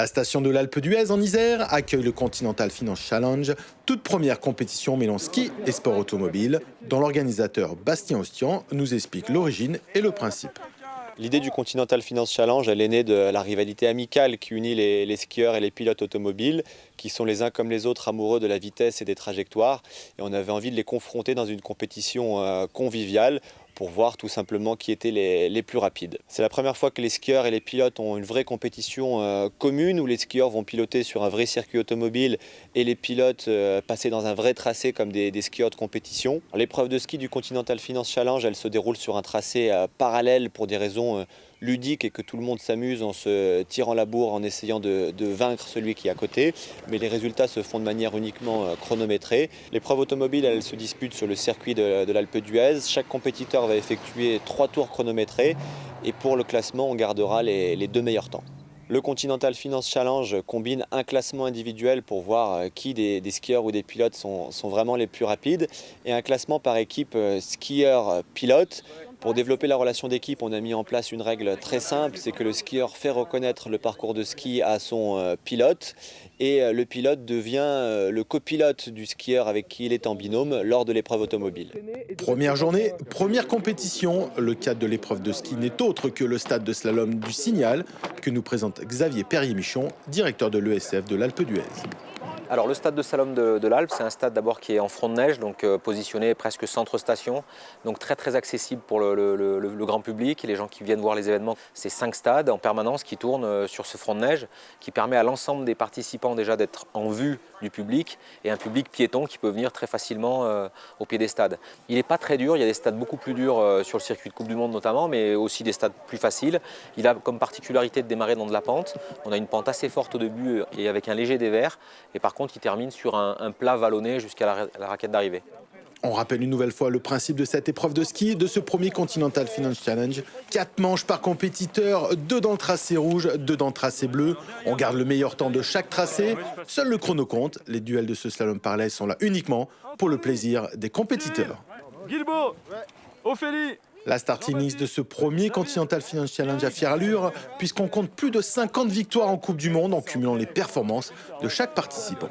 station de l'Alpe d'Huez en Isère accueille le Continental Finance Challenge, toute première compétition mêlant ski et sport automobile, dont l'organisateur Bastien Ostian nous explique l'origine et le principe. L'idée du Continental Finance Challenge, elle est née de la rivalité amicale qui unit les skieurs et les pilotes automobiles, qui sont les uns comme les autres amoureux de la vitesse et des trajectoires. Et on avait envie de les confronter dans une compétition conviviale pour voir tout simplement qui étaient les plus rapides. C'est la première fois que les skieurs et les pilotes ont une vraie compétition commune, où les skieurs vont piloter sur un vrai circuit automobile et les pilotes passer dans un vrai tracé comme des skieurs de compétition. L'épreuve de ski du Continental Finance Challenge, elle se déroule sur un tracé parallèle pour des raisons ludique et que tout le monde s'amuse en se tirant la bourre, en essayant de vaincre celui qui est à côté. Mais les résultats se font de manière uniquement chronométrée. L'épreuve automobile, elle se dispute sur le circuit de l'Alpe d'Huez. Chaque compétiteur va effectuer 3 tours chronométrés et pour le classement, on gardera les 2 meilleurs temps. Le Continental Finance Challenge combine un classement individuel pour voir qui des skieurs ou des pilotes sont vraiment les plus rapides et un classement par équipe skieur-pilote. Pour développer la relation d'équipe, on a mis en place une règle très simple, c'est que le skieur fait reconnaître le parcours de ski à son pilote et le pilote devient le copilote du skieur avec qui il est en binôme lors de l'épreuve automobile. Première journée, première compétition. Le cadre de l'épreuve de ski n'est autre que le stade de slalom du Signal que nous présente Xavier Perrier-Michon, directeur de l'ESF de l'Alpe d'Huez. Alors le stade de slalom de l'Alpe, c'est un stade d'abord qui est en front de neige, donc positionné presque centre-station, donc très accessible pour le grand public et les gens qui viennent voir les événements. C'est 5 stades en permanence qui tournent sur ce front de neige, qui permet à l'ensemble des participants déjà d'être en vue du public et un public piéton qui peut venir très facilement au pied des stades. Il n'est pas très dur, il y a des stades beaucoup plus durs sur le circuit de Coupe du Monde notamment, mais aussi des stades plus faciles. Il a comme particularité de démarrer dans de la pente. On a une pente assez forte au début et avec un léger dévers. Et par contre, il termine sur un plat vallonné jusqu'à la raquette d'arrivée. On rappelle une nouvelle fois le principe de cette épreuve de ski, de ce premier Continental Finance Challenge. 4 manches par compétiteur, 2 dans le tracé rouge, 2 dans le tracé bleu. On garde le meilleur temps de chaque tracé. Seul le chrono compte. Les duels de ce slalom parallèle sont là uniquement pour le plaisir des compétiteurs. Guilbeault, Ophélie. La starting list de ce premier Continental Finance Challenge a fière allure, puisqu'on compte plus de 50 victoires en Coupe du Monde en cumulant les performances de chaque participant.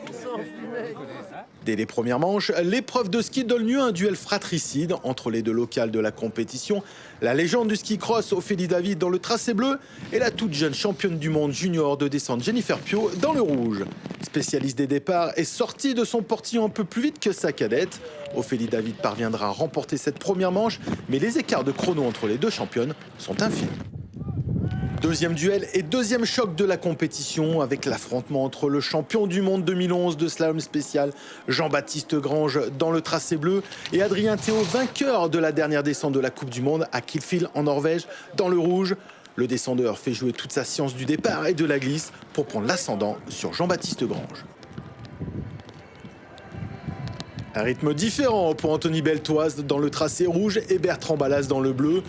Dès les premières manches, l'épreuve de ski donne lieu à un duel fratricide entre les 2 locales de la compétition, la légende du ski cross Ophélie David dans le tracé bleu et la toute jeune championne du monde junior de descente Jennifer Pio dans le rouge. Spécialiste des départs et sortie de son portillon un peu plus vite que sa cadette, Ophélie David parviendra à remporter cette première manche, mais les écarts de chrono entre les 2 championnes sont infimes. Deuxième duel et deuxième choc de la compétition avec l'affrontement entre le champion du monde 2011 de slalom spécial Jean-Baptiste Grange dans le tracé bleu et Adrien Théo, vainqueur de la dernière descente de la Coupe du Monde à Kielfeld en Norvège dans le rouge. Le descendeur fait jouer toute sa science du départ et de la glisse pour prendre l'ascendant sur Jean-Baptiste Grange. Un rythme différent pour Anthony Beltoise dans le tracé rouge et Bertrand Ballas dans le bleu.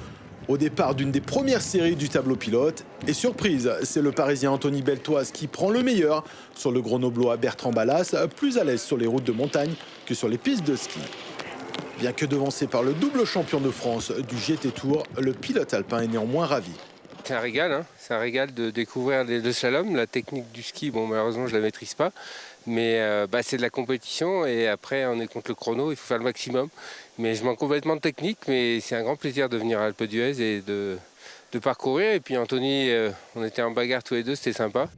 Au départ d'une des premières séries du tableau pilote. Et surprise, c'est le Parisien Anthony Beltoise qui prend le meilleur sur le grenoblois Bertrand Ballas, plus à l'aise sur les routes de montagne que sur les pistes de ski. Bien que devancé par le double champion de France du GT Tour, le pilote alpin est néanmoins ravi. C'est un régal, hein. C'est un régal de découvrir le slalom. La technique du ski, bon, malheureusement, je ne la maîtrise pas. Mais c'est de la compétition et après, on est contre le chrono, il faut faire le maximum. Mais je manque complètement de technique, mais c'est un grand plaisir de venir à Alpe d'Huez et de parcourir. Et puis Anthony, on était en bagarre tous les deux, c'était sympa.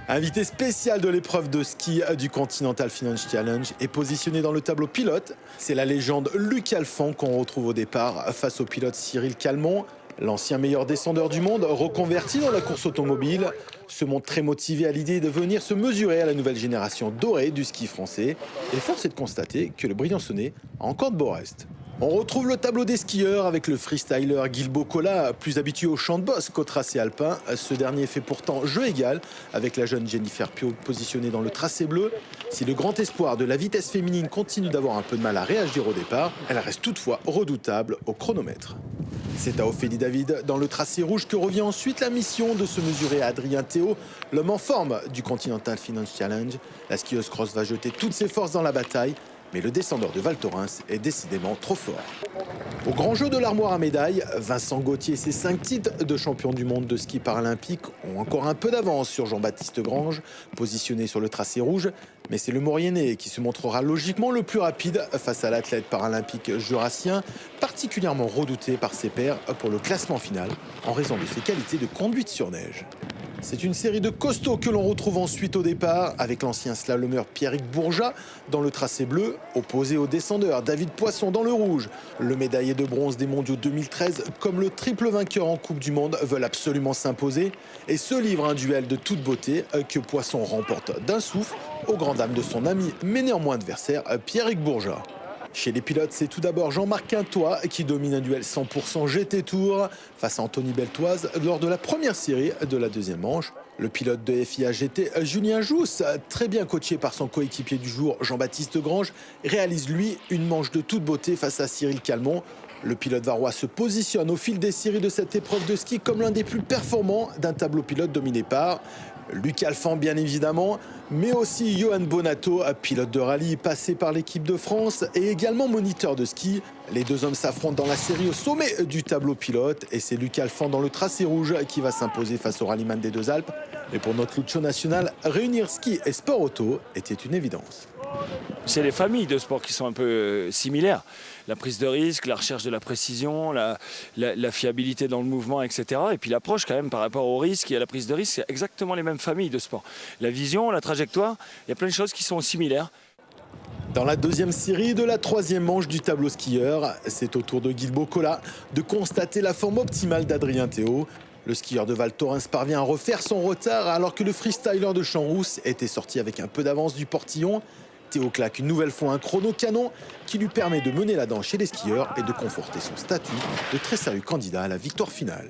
Invité spécial de l'épreuve de ski du Continental Finance Challenge et positionné dans le tableau pilote, c'est la légende Luc Alphand qu'on retrouve au départ face au pilote Cyril Calmont. L'ancien meilleur descendeur du monde, reconverti dans la course automobile, se montre très motivé à l'idée de venir se mesurer à la nouvelle génération dorée du ski français. Et force est de constater que le Briançonnais a encore de beaux restes. On retrouve le tableau des skieurs avec le freestyler Guilbeault Colas, plus habitué au champ de bosse qu'au tracé alpin. Ce dernier fait pourtant jeu égal avec la jeune Jennifer Pio positionnée dans le tracé bleu. Si le grand espoir de la vitesse féminine continue d'avoir un peu de mal à réagir au départ, elle reste toutefois redoutable au chronomètre. C'est à Ophélie David, dans le tracé rouge, que revient ensuite la mission de se mesurer à Adrien Théo, l'homme en forme du Continental Finance Challenge. La skieuse cross va jeter toutes ses forces dans la bataille, Mais le descendeur de Val Thorens est décidément trop fort. Au grand jeu de l'armoire à médailles, Vincent Gauthier et ses 5 titres de champion du monde de ski paralympique ont encore un peu d'avance sur Jean-Baptiste Grange, positionné sur le tracé rouge. Mais c'est le Mauriennais qui se montrera logiquement le plus rapide face à l'athlète paralympique jurassien, particulièrement redouté par ses pairs pour le classement final, en raison de ses qualités de conduite sur neige. C'est une série de costauds que l'on retrouve ensuite au départ, avec l'ancien slalomeur Pierrick Bourja dans le tracé bleu, opposé au descendeur David Poisson dans le rouge. Le médaillé de bronze des mondiaux 2013, comme le triple vainqueur en Coupe du Monde, veulent absolument s'imposer et se livrent un duel de toute beauté que Poisson remporte d'un souffle, aux grandes dames de son ami, mais néanmoins adversaire, Pierrick Bourja. Chez les pilotes, c'est tout d'abord Jean-Marc Quintois qui domine un duel 100% GT Tour face à Anthony Beltoise lors de la première série de la deuxième manche. Le pilote de FIA GT, Julien Jousse, très bien coaché par son coéquipier du jour, Jean-Baptiste Grange, réalise lui une manche de toute beauté face à Cyril Calmont. Le pilote varois se positionne au fil des séries de cette épreuve de ski comme l'un des plus performants d'un tableau pilote dominé par Luc Alphand bien évidemment, mais aussi Johan Bonato, pilote de rallye passé par l'équipe de France et également moniteur de ski. Les deux hommes s'affrontent dans la série au sommet du tableau pilote et c'est Luc Alphand dans le tracé rouge qui va s'imposer face au rallyman des Deux Alpes. Et pour notre Lucho national, réunir ski et sport auto était une évidence. C'est les familles de sport qui sont un peu similaires. La prise de risque, la recherche de la précision, la fiabilité dans le mouvement, etc. Et puis l'approche quand même par rapport au risque et à la prise de risque, c'est exactement les mêmes familles de sport. La vision, la trajectoire, il y a plein de choses qui sont similaires. Dans la deuxième série de la troisième manche du tableau skieur, c'est au tour de Guilbault Colas de constater la forme optimale d'Adrien Théo. Le skieur de Val Thorens parvient à refaire son retard alors que le freestyler de Champs-Rousse était sorti avec un peu d'avance du portillon. Théo claque une nouvelle fois un chrono canon qui lui permet de mener la danse chez les skieurs et de conforter son statut de très sérieux candidat à la victoire finale.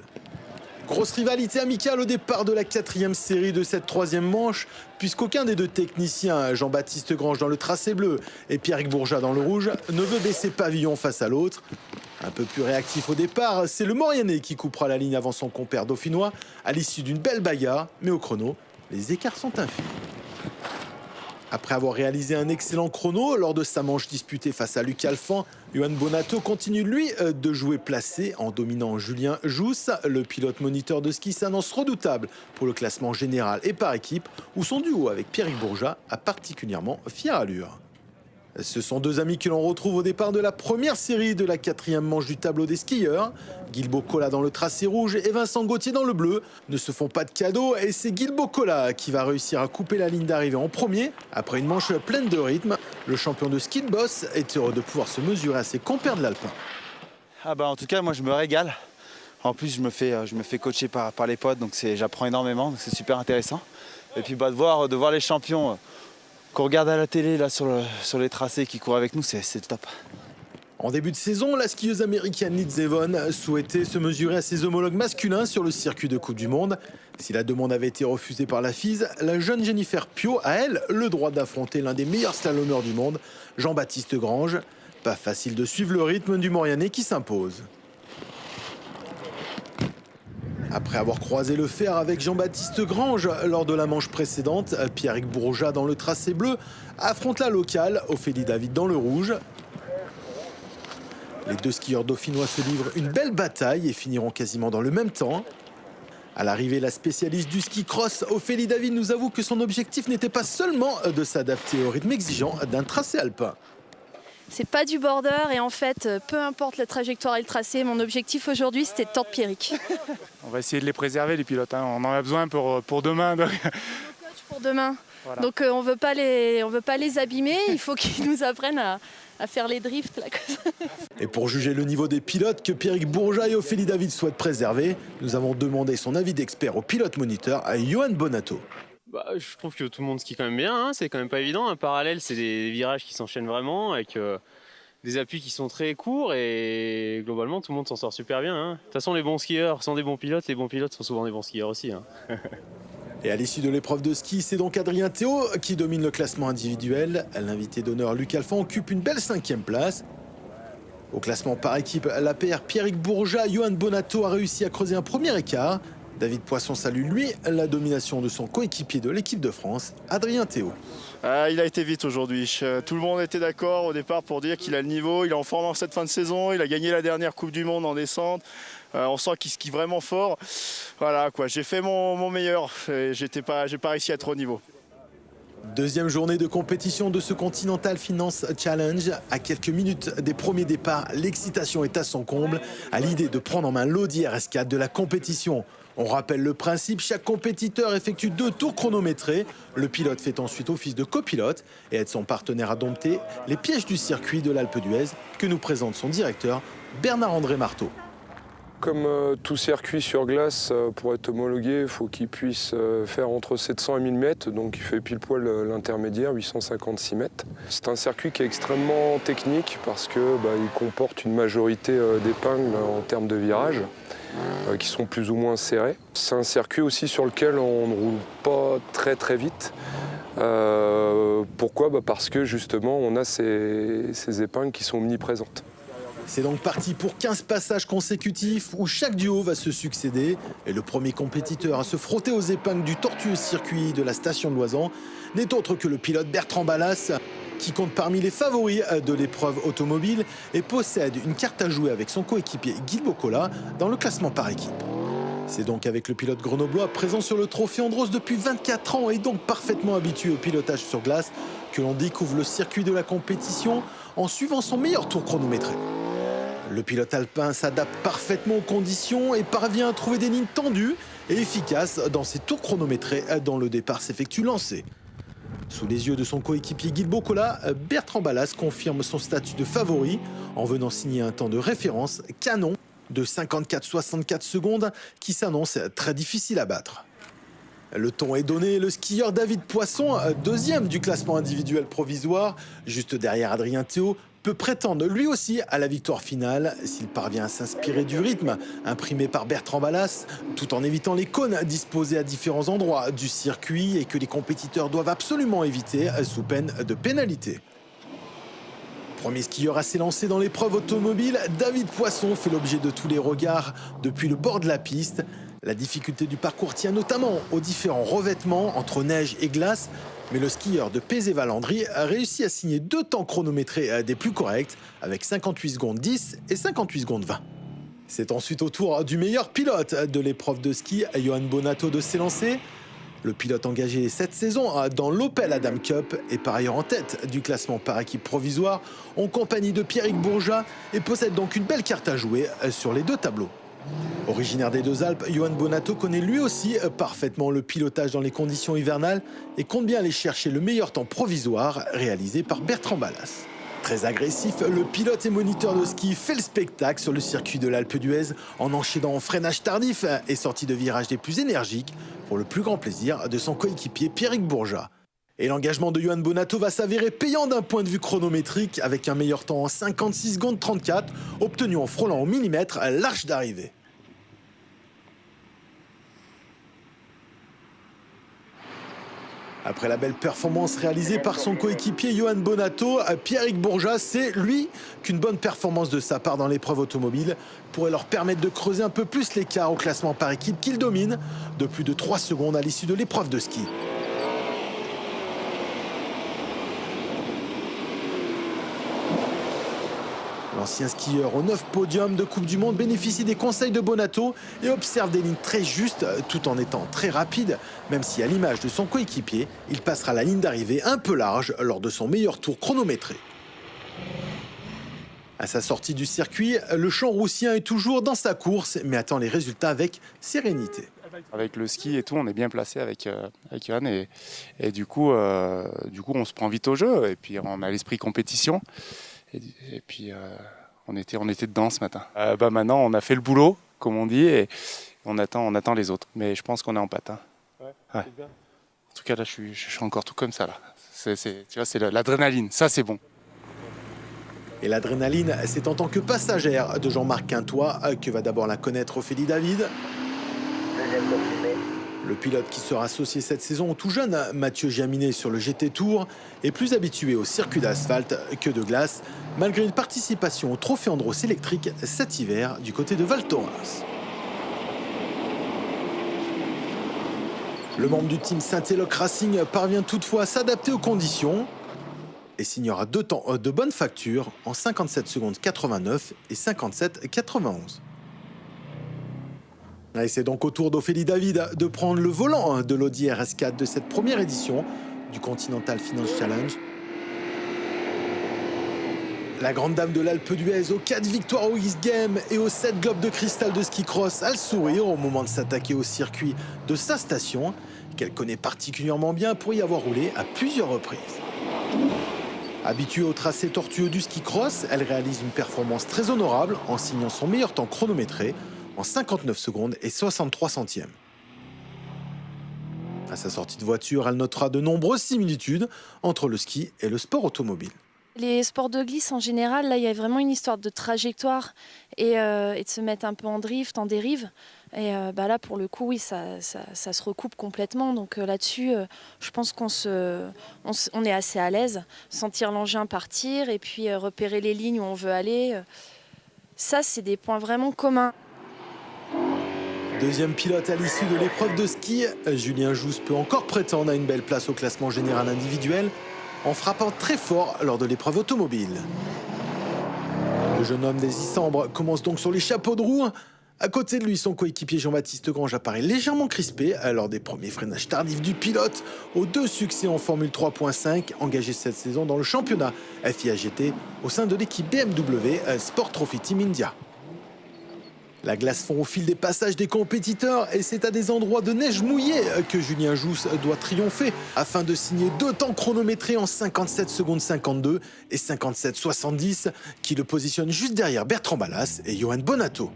Grosse rivalité amicale au départ de la quatrième série de cette troisième manche, puisqu'aucun des deux techniciens, Jean-Baptiste Grange dans le tracé bleu et Pierrick Bourja dans le rouge, ne veut baisser pavillon face à l'autre. Un peu plus réactif au départ, c'est le Mauriennais qui coupera la ligne avant son compère dauphinois à l'issue d'une belle bagarre, mais au chrono, les écarts sont infimes. Après avoir réalisé un excellent chrono lors de sa manche disputée face à Luc Alphand, Johan Bonato continue lui de jouer placé en dominant Julien Jousse. Le pilote moniteur de ski s'annonce redoutable pour le classement général et par équipe, où son duo avec Pierrick Bourja a particulièrement fière allure. Ce sont deux amis que l'on retrouve au départ de la première série de la quatrième manche du tableau des skieurs. Guilbault Colas dans le tracé rouge et Vincent Gauthier dans le bleu ne se font pas de cadeaux et c'est Guilbault Colas qui va réussir à couper la ligne d'arrivée en premier. Après une manche pleine de rythme, le champion de ski de boss est heureux de pouvoir se mesurer à ses compères de l'Alpin. En tout cas, moi je me régale. En plus, je me fais coacher par les potes, donc j'apprends énormément, donc c'est super intéressant. Et puis de voir les champions qu'on regarde à la télé là, sur les tracés qui courent avec nous, c'est top. En début de saison, la skieuse américaine Liz Evans souhaitait se mesurer à ses homologues masculins sur le circuit de Coupe du Monde. Si la demande avait été refusée par la FIS, la jeune Jennifer Pio a, elle, le droit d'affronter l'un des meilleurs slalomeurs du monde, Jean-Baptiste Grange. Pas facile de suivre le rythme du Mauriennais qui s'impose. Après avoir croisé le fer avec Jean-Baptiste Grange lors de la manche précédente, Pierrick Bourja dans le tracé bleu affronte la locale, Ophélie David dans le rouge. Les deux skieurs dauphinois se livrent une belle bataille et finiront quasiment dans le même temps. À l'arrivée, la spécialiste du ski cross, Ophélie David, nous avoue que son objectif n'était pas seulement de s'adapter au rythme exigeant d'un tracé alpin. C'est pas du border et en fait, peu importe la trajectoire et le tracé, mon objectif aujourd'hui c'était de tordre Pierrick. On va essayer de les préserver les pilotes, hein. On en a besoin pour demain. Donc. Pour demain. Voilà. Donc on veut pas les abîmer, il faut qu'ils nous apprennent à faire les drifts. Là. Et pour juger le niveau des pilotes que Pierrick Bourja et Ophélie David souhaitent préserver, nous avons demandé son avis d'expert au pilote moniteur à Johan Bonato. Je trouve que tout le monde skie quand même bien, hein. C'est quand même pas évident. Un parallèle, c'est des virages qui s'enchaînent vraiment avec des appuis qui sont très courts et globalement tout le monde s'en sort super bien. Hein. De toute façon, les bons skieurs sont des bons pilotes sont souvent des bons skieurs aussi. Hein. Et à l'issue de l'épreuve de ski, c'est donc Adrien Théo qui domine le classement individuel. L'invité d'honneur Luc Alphand occupe une belle 5e place. Au classement par équipe, la paire Pierrick Bourja, Johan Bonato a réussi à creuser un premier écart. David Poisson salue, lui, la domination de son coéquipier de l'équipe de France, Adrien Théault. Il a été vite aujourd'hui. Tout le monde était d'accord au départ pour dire qu'il a le niveau, il est en forme en cette fin de saison, il a gagné la dernière Coupe du Monde en descente. On sent qu'il skie vraiment fort. Voilà quoi, j'ai fait mon meilleur et j'ai pas réussi à être au niveau. Deuxième journée de compétition de ce Continental Finance Challenge. À quelques minutes des premiers départs, l'excitation est à son comble à l'idée de prendre en main l'Audi RS4 de la compétition. On rappelle le principe, chaque compétiteur effectue 2 tours chronométrés. Le pilote fait ensuite office de copilote et aide son partenaire à dompter les pièges du circuit de l'Alpe d'Huez que nous présente son directeur Bernard-André Marteau. Comme tout circuit sur glace, pour être homologué, il faut qu'il puisse faire entre 700 et 1000 mètres, donc il fait pile poil l'intermédiaire, 856 mètres. C'est un circuit qui est extrêmement technique parce qu'il comporte une majorité d'épingles en termes de virages qui sont plus ou moins serrés. C'est un circuit aussi sur lequel on ne roule pas très vite. Pourquoi ? Parce que justement on a ces épingles qui sont omniprésentes. C'est donc parti pour 15 passages consécutifs où chaque duo va se succéder. Et le premier compétiteur à se frotter aux épingles du tortueux circuit de la station de Loisan n'est autre que le pilote Bertrand Ballas, qui compte parmi les favoris de l'épreuve automobile et possède une carte à jouer avec son coéquipier Guy Bocola dans le classement par équipe. C'est donc avec le pilote grenoblois présent sur le trophée Andros depuis 24 ans et donc parfaitement habitué au pilotage sur glace que l'on découvre le circuit de la compétition en suivant son meilleur tour chronométré. Le pilote alpin s'adapte parfaitement aux conditions et parvient à trouver des lignes tendues et efficaces dans ses tours chronométrés dont le départ s'effectue lancé. Sous les yeux de son coéquipier Guy Bocola, Bertrand Ballas confirme son statut de favori en venant signer un temps de référence canon de 54,64 secondes qui s'annonce très difficile à battre. Le ton est donné et le skieur David Poisson, deuxième du classement individuel provisoire, juste derrière Adrien Théault, peut prétendre lui aussi à la victoire finale s'il parvient à s'inspirer du rythme imprimé par Bertrand Ballas, tout en évitant les cônes disposés à différents endroits du circuit et que les compétiteurs doivent absolument éviter sous peine de pénalité. Premier skieur à s'élancer dans l'épreuve automobile, David Poisson fait l'objet de tous les regards depuis le bord de la piste. La difficulté du parcours tient notamment aux différents revêtements entre neige et glace, mais le skieur de Pézé-Valandry a réussi à signer 2 temps chronométrés des plus corrects avec 58 secondes 10 et 58 secondes 20. C'est ensuite au tour du meilleur pilote de l'épreuve de ski, Johan Bonato, de s'élancer. Le pilote engagé cette saison dans l'Opel Adam Cup est par ailleurs en tête du classement par équipe provisoire en compagnie de Pierrick Bourja et possède donc une belle carte à jouer sur les 2 tableaux. Originaire des Deux-Alpes, Johan Bonato connaît lui aussi parfaitement le pilotage dans les conditions hivernales et compte bien aller chercher le meilleur temps provisoire réalisé par Bertrand Ballas. Très agressif, le pilote et moniteur de ski fait le spectacle sur le circuit de l'Alpe d'Huez en enchaînant freinage tardif et sortie de virage des plus énergiques pour le plus grand plaisir de son coéquipier Pierrick Bourja. Et l'engagement de Johan Bonato va s'avérer payant d'un point de vue chronométrique avec un meilleur temps en 56 secondes 34 obtenu en frôlant au millimètre l'arche d'arrivée. Après la belle performance réalisée par son coéquipier Johan Bonato, Pierrick Bourja sait, lui, qu'une bonne performance de sa part dans l'épreuve automobile pourrait leur permettre de creuser un peu plus l'écart au classement par équipe qu'il domine de plus de 3 secondes à l'issue de l'épreuve de ski. L'ancien skieur aux 9 podiums de Coupe du Monde bénéficie des conseils de Bonato et observe des lignes très justes tout en étant très rapide, même si à l'image de son coéquipier, il passera la ligne d'arrivée un peu large lors de son meilleur tour chronométré. À sa sortie du circuit, le Champ-Roussien est toujours dans sa course mais attend les résultats avec sérénité. Avec le ski et tout, on est bien placé avec Johan et du coup, on se prend vite au jeu et puis on a l'esprit compétition. Et puis on était dedans ce matin. Maintenant on a fait le boulot, comme on dit, et on attend les autres. Mais je pense qu'on est en patin. Ouais. En tout cas là je suis encore tout comme ça là. Tu vois, c'est l'adrénaline, ça c'est bon. Et l'adrénaline, c'est en tant que passagère de Jean-Marc Quintois que va d'abord la connaître Ophélie David. Le pilote qui sera associé cette saison au tout jeune Mathieu Giaminet sur le GT Tour est plus habitué au circuit d'asphalte que de glace, malgré une participation au Trophée Andros électrique cet hiver du côté de Val Thorens. Le membre du team Saint-Éloque Racing parvient toutefois à s'adapter aux conditions et signera 2 temps de bonne facture en 57 secondes 89 et 57 91. Et c'est donc au tour d'Ophélie David de prendre le volant de l'Audi RS4 de cette première édition du Continental Finance Challenge. La grande dame de l'Alpe d'Huez, aux 4 victoires au X-Games et aux 7 globes de cristal de ski cross, a le sourire au moment de s'attaquer au circuit de sa station, qu'elle connaît particulièrement bien pour y avoir roulé à plusieurs reprises. Habituée au tracé tortueux du ski cross, elle réalise une performance très honorable en signant son meilleur temps chronométré en 59 secondes et 63 centièmes. À sa sortie de voiture, elle notera de nombreuses similitudes entre le ski et le sport automobile. Les sports de glisse en général, là il y a vraiment une histoire de trajectoire et de se mettre un peu en drift, en dérive. Et là pour le coup oui ça se recoupe complètement. Donc là-dessus je pense qu'on est assez à l'aise. Sentir l'engin partir et puis repérer les lignes où on veut aller. Ça c'est des points vraiment communs. Deuxième pilote à l'issue de l'épreuve de ski, Julien Jousse peut encore prétendre à une belle place au classement général individuel en frappant très fort lors de l'épreuve automobile. Le jeune homme des Issambres commence donc sur les chapeaux de roue. À côté de lui, son coéquipier Jean-Baptiste Grange apparaît légèrement crispé lors des premiers freinages tardifs du pilote aux 2 succès en Formule 3.5 engagés cette saison dans le championnat FIA-GT au sein de l'équipe BMW Sport Trophy Team India. La glace fond au fil des passages des compétiteurs et c'est à des endroits de neige mouillée que Julien Jousse doit triompher afin de signer 2 temps chronométrés en 57 secondes 52 et 57 70 qui le positionnent juste derrière Bertrand Ballas et Johan Bonato.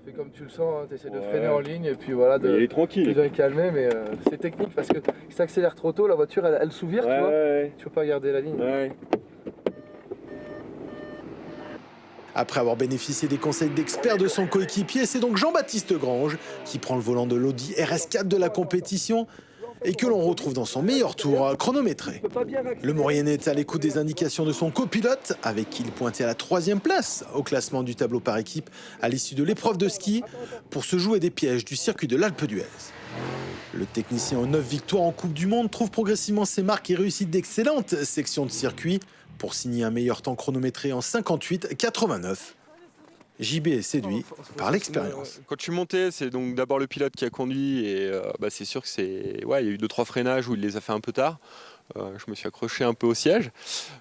Fais comme tu le sens, hein, tu essaies de freiner en ligne et puis voilà, il est tranquille. De calmer, mais c'est technique parce que si tu accélères trop tôt, la voiture elle s'ouvre, tu vois, tu peux pas garder la ligne. Après avoir bénéficié des conseils d'experts de son coéquipier, c'est donc Jean-Baptiste Grange qui prend le volant de l'Audi RS4 de la compétition et que l'on retrouve dans son meilleur tour chronométré. Le Mauriennais est à l'écoute des indications de son copilote, avec qui il pointait à la 3e place au classement du tableau par équipe à l'issue de l'épreuve de ski pour se jouer des pièges du circuit de l'Alpe d'Huez. Le technicien aux 9 victoires en Coupe du Monde trouve progressivement ses marques et réussit d'excellentes sections de circuit pour signer un meilleur temps chronométré en 58,89. JB est séduit par l'expérience. Quand je suis monté, c'est donc d'abord le pilote qui a conduit et c'est sûr que il y a eu 2-3 freinages où il les a fait un peu tard. Je me suis accroché un peu au siège.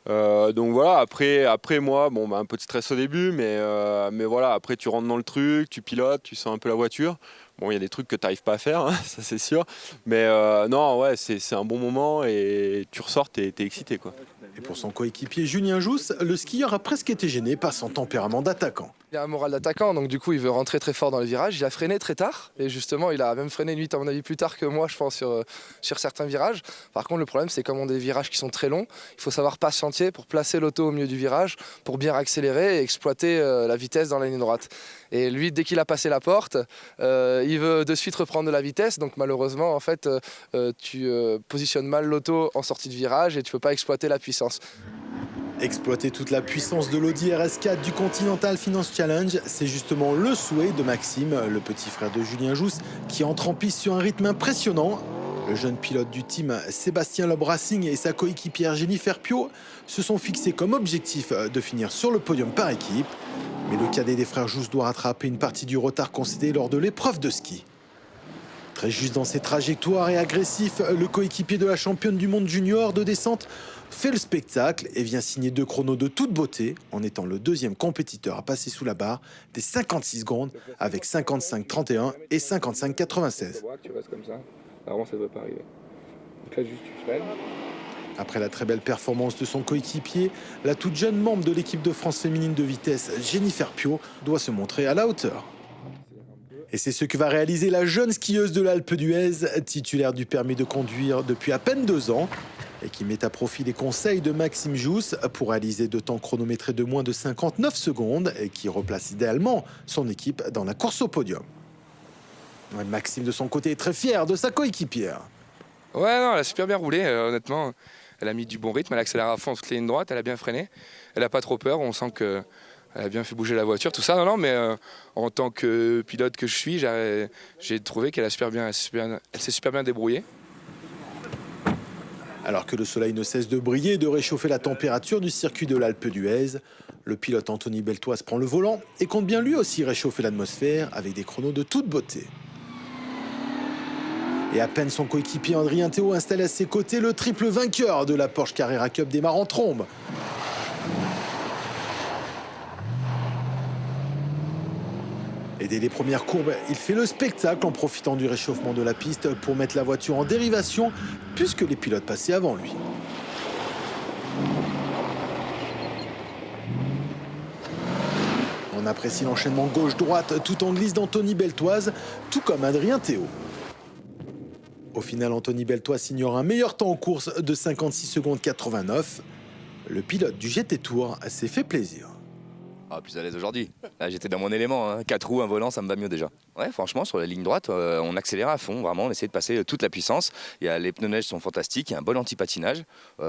Donc voilà, après moi, un peu de stress au début, mais voilà, après tu rentres dans le truc, tu pilotes, tu sens un peu la voiture. Bon, il y a des trucs que tu n'arrives pas à faire, hein, ça c'est sûr. Mais non, ouais, c'est un bon moment et tu ressors, t'es excité, quoi. Et pour son coéquipier Julien Jousse, le skieur a presque été gêné par son tempérament d'attaquant. Il a un moral d'attaquant, donc du coup il veut rentrer très fort dans les virages. Il a freiné très tard et justement il a même freiné une 8 à mon avis plus tard que moi je pense sur certains virages. Par contre le problème c'est comme on a des virages qui sont très longs, il faut savoir patienter pour placer l'auto au milieu du virage pour bien accélérer et exploiter la vitesse dans la ligne droite. Et lui dès qu'il a passé la porte, il veut de suite reprendre de la vitesse, donc malheureusement en fait tu positionnes mal l'auto en sortie de virage et tu ne peux pas exploiter la puissance. Exploiter toute la puissance de l'Audi RS4 du Continental Finance Challenge, c'est justement le souhait de Maxime, le petit frère de Julien Jousse, qui entre en piste sur un rythme impressionnant. Le jeune pilote du team Sébastien Loeb Racing et sa coéquipière Jennifer Pio se sont fixés comme objectif de finir sur le podium par équipe. Mais le cadet des frères Jousse doit rattraper une partie du retard concédé lors de l'épreuve de ski. Très juste dans ses trajectoires et agressif, le coéquipier de la championne du monde junior de descente fait le spectacle et vient signer 2 chronos de toute beauté en étant le 2e compétiteur à passer sous la barre des 56 secondes avec 55,31 et 55,96. Tu restes comme ça, avant ça ne doit pas arriver. Donc là juste tu freines. Après la très belle performance de son coéquipier, la toute jeune membre de l'équipe de France féminine de vitesse, Jennifer Pio, doit se montrer à la hauteur. Et c'est ce que va réaliser la jeune skieuse de l'Alpe d'Huez, titulaire du permis de conduire depuis à peine 2 ans, et qui met à profit les conseils de Maxime Jousse pour réaliser 2 temps chronométrés de moins de 59 secondes et qui replace idéalement son équipe dans la course au podium. Maxime, de son côté, est très fier de sa coéquipière. Ouais, non, elle a super bien roulé, honnêtement. Elle a mis du bon rythme, elle accélère à fond toutes les lignes droites, elle a bien freiné. Elle n'a pas trop peur, on sent qu'elle a bien fait bouger la voiture, tout ça. Non, mais en tant que pilote que je suis, j'ai trouvé qu'elle a elle s'est super bien débrouillée. Alors que le soleil ne cesse de briller et de réchauffer la température du circuit de l'Alpe d'Huez, le pilote Anthony Beltoise prend le volant et compte bien lui aussi réchauffer l'atmosphère avec des chronos de toute beauté. Et à peine son coéquipier Adrien Théo installé à ses côtés, le triple vainqueur de la Porsche Carrera Cup démarre en trombe. Et dès les premières courbes, il fait le spectacle en profitant du réchauffement de la piste pour mettre la voiture en dérivation puisque les pilotes passaient avant lui. On apprécie l'enchaînement gauche-droite tout en glisse d'Anthony Beltoise, tout comme Adrien Théo. Au final, Anthony Beltoise signera un meilleur temps en course de 56 secondes 89. Le pilote du GT Tour s'est fait plaisir. Ah, plus à l'aise aujourd'hui. Là, j'étais dans mon élément. Hein. 4 roues, un volant, ça me va mieux déjà. Ouais, franchement, sur la ligne droite, on accélère à fond. Vraiment, on essaie de passer toute la puissance. Les pneus neige sont fantastiques. Il y a un bon anti-patinage.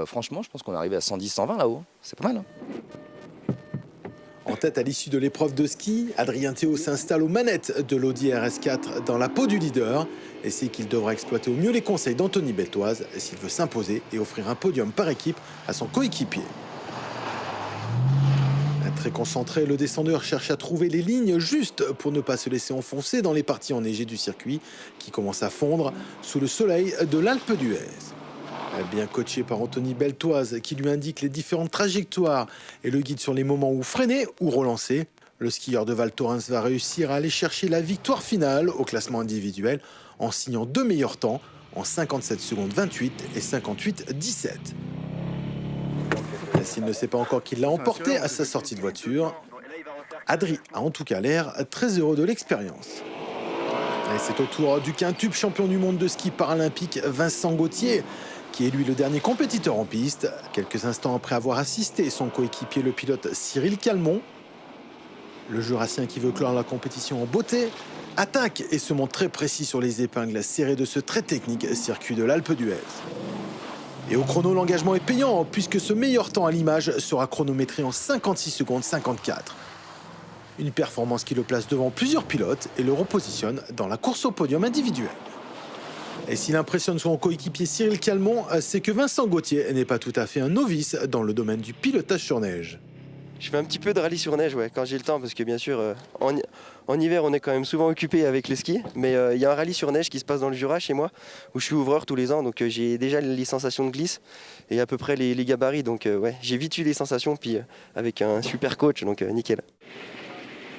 Franchement, je pense qu'on est arrivé à 110-120 là-haut. C'est pas mal. Hein. En tête à l'issue de l'épreuve de ski, Adrien Théo s'installe aux manettes de l'Audi RS4 dans la peau du leader et c'est qu'il devra exploiter au mieux les conseils d'Anthony Beltoise s'il veut s'imposer et offrir un podium par équipe à son coéquipier. Très concentré, le descendeur cherche à trouver les lignes justes pour ne pas se laisser enfoncer dans les parties enneigées du circuit qui commencent à fondre sous le soleil de l'Alpe d'Huez. Bien coaché par Anthony Beltoise qui lui indique les différentes trajectoires et le guide sur les moments où freiner ou relancer, le skieur de Val Thorens va réussir à aller chercher la victoire finale au classement individuel en signant 2 meilleurs temps en 57 secondes 28 et 58 17. S'il ne sait pas encore qui l'a emporté à sa sortie de voiture, Adri a en tout cas l'air très heureux de l'expérience. Et c'est au tour du quintuple champion du monde de ski paralympique Vincent Gauthier, qui est lui le dernier compétiteur en piste, quelques instants après avoir assisté son coéquipier le pilote Cyril Calmont. Le Jurassien qui veut clore la compétition en beauté attaque et se montre très précis sur les épingles serrées de ce très technique circuit de l'Alpe d'Huez. Et au chrono, l'engagement est payant puisque ce meilleur temps à l'image sera chronométré en 56 secondes 54. Une performance qui le place devant plusieurs pilotes et le repositionne dans la course au podium individuel. Et s'il impressionne son coéquipier Cyril Calmont, c'est que Vincent Gauthier n'est pas tout à fait un novice dans le domaine du pilotage sur neige. Je fais un petit peu de rallye sur neige quand j'ai le temps, parce que bien sûr, en hiver, on est quand même souvent occupé avec le ski. Mais il y a un rallye sur neige qui se passe dans le Jura chez moi, où je suis ouvreur tous les ans. Donc j'ai déjà les sensations de glisse et à peu près les gabarits. Donc j'ai vite eu les sensations, puis avec un super coach, donc nickel.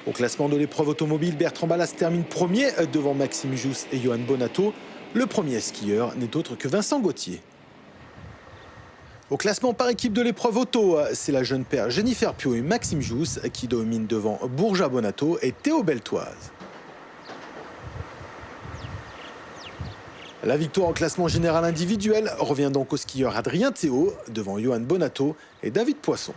Au classement de l'épreuve automobile, Bertrand Ballas termine premier devant Maxime Jousse et Johan Bonato. Le premier skieur n'est autre que Vincent Gauthier. Au classement par équipe de l'épreuve auto, c'est la jeune paire Jennifer Pio et Maxime Jousse qui dominent devant Bourja Bonato et Théo Beltoise. La victoire au classement général individuel revient donc au skieur Adrien Théo devant Johan Bonato et David Poisson.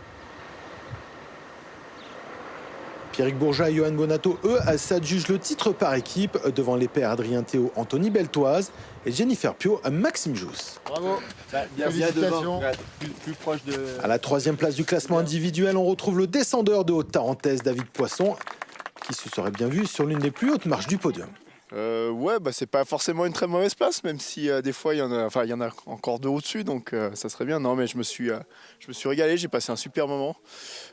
Pierrick Bourja et Johan Bonato, eux, s'adjugent le titre par équipe devant les pairs Adrien Théo, Anthony Beltoise et Jennifer Pio, Maxime Jousse. Bravo. Félicitations. Plus proche de... À la 3e place du classement individuel, on retrouve le descendeur de Haute-Tarentaise, David Poisson, qui se serait bien vu sur l'une des plus hautes marches du podium. Ouais, c'est pas forcément une très mauvaise place, même si des fois il y en a encore 2 au-dessus, donc ça serait bien. Non, mais je me suis régalé, j'ai passé un super moment.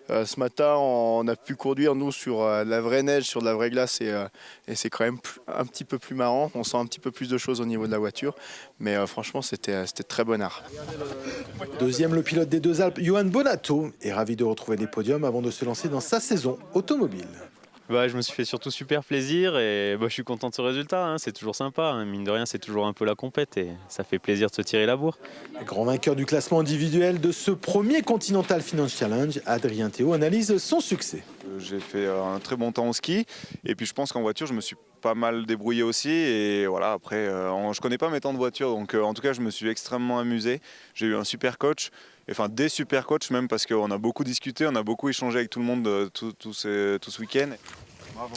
Ce matin, on a pu conduire nous sur la vraie neige, sur de la vraie glace, et c'est quand même un petit peu plus marrant. On sent un petit peu plus de choses au niveau de la voiture, mais franchement, c'était très bon art. Deuxième, le pilote des Deux Alpes, Johan Bonato, est ravi de retrouver les podiums avant de se lancer dans sa saison automobile. Je me suis fait surtout super plaisir et je suis content de ce résultat, c'est toujours sympa, mine de rien c'est toujours un peu la compète et ça fait plaisir de se tirer la bourre. Grand vainqueur du classement individuel de ce premier Continental Finance Challenge, Adrien Théo analyse son succès. J'ai fait un très bon temps au ski et puis je pense qu'en voiture je me suis pas mal débrouillé aussi et voilà, après je connais pas mes temps de voiture donc en tout cas je me suis extrêmement amusé. J'ai eu un super coach, enfin des super coachs même parce qu'on a beaucoup discuté, on a beaucoup échangé avec tout le monde tout ce week-end.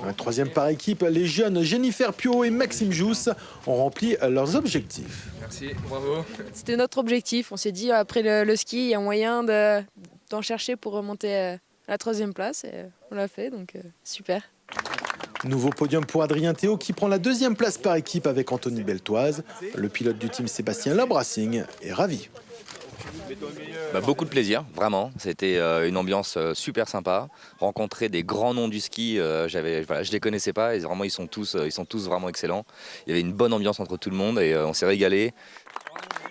Un 3e par équipe, les jeunes Jennifer Pio et Maxime Jousse ont rempli leurs objectifs. Merci, bravo. C'était notre objectif, on s'est dit après le ski, il y a moyen d'en chercher pour remonter à la 3e place et on l'a fait, donc super. Nouveau podium pour Adrien Théo qui prend la 2e place par équipe avec Anthony Beltoise. Le pilote du team Sébastien Labrassing est ravi. Beaucoup de plaisir, vraiment. C'était une ambiance super sympa. Rencontrer des grands noms du ski, je ne les connaissais pas et vraiment ils sont tous vraiment excellents. Il y avait une bonne ambiance entre tout le monde et on s'est régalé.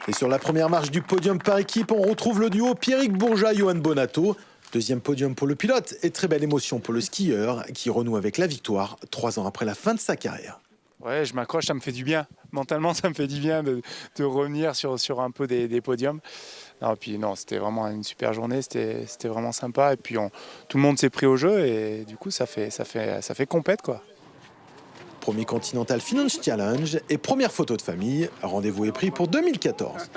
Et sur la première marche du podium par équipe, on retrouve le duo Pierrick Bourgeat-Johan Bonato. Deuxième podium pour le pilote et très belle émotion pour le skieur qui renoue avec la victoire 3 ans après la fin de sa carrière. Ouais, je m'accroche, ça me fait du bien. Mentalement, ça me fait du bien de revenir sur un peu des podiums. Non, c'était vraiment une super journée, c'était vraiment sympa. Et puis tout le monde s'est pris au jeu et du coup, ça fait compète, quoi. Premier Continental Finance Challenge et première photo de famille. Rendez-vous est pris pour 2014.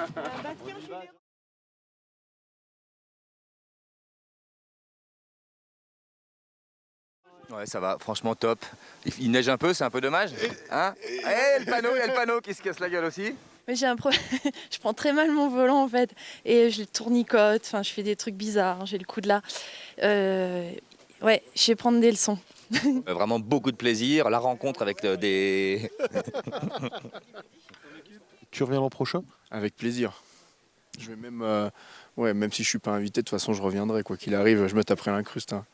Ouais, ça va, franchement top. Il neige un peu, c'est un peu dommage. Hein, il y a le panneau qui se casse la gueule aussi. Mais j'ai un problème, je prends très mal mon volant en fait, et je le tournicote, enfin je fais des trucs bizarres, j'ai le coup de là. Ouais, je vais prendre des leçons. Vraiment beaucoup de plaisir, la rencontre avec des... Tu reviens l'an prochain? Avec plaisir. Je vais même, même si je suis pas invité, de toute façon je reviendrai, quoi qu'il arrive, je me taperai l'incruste. Hein.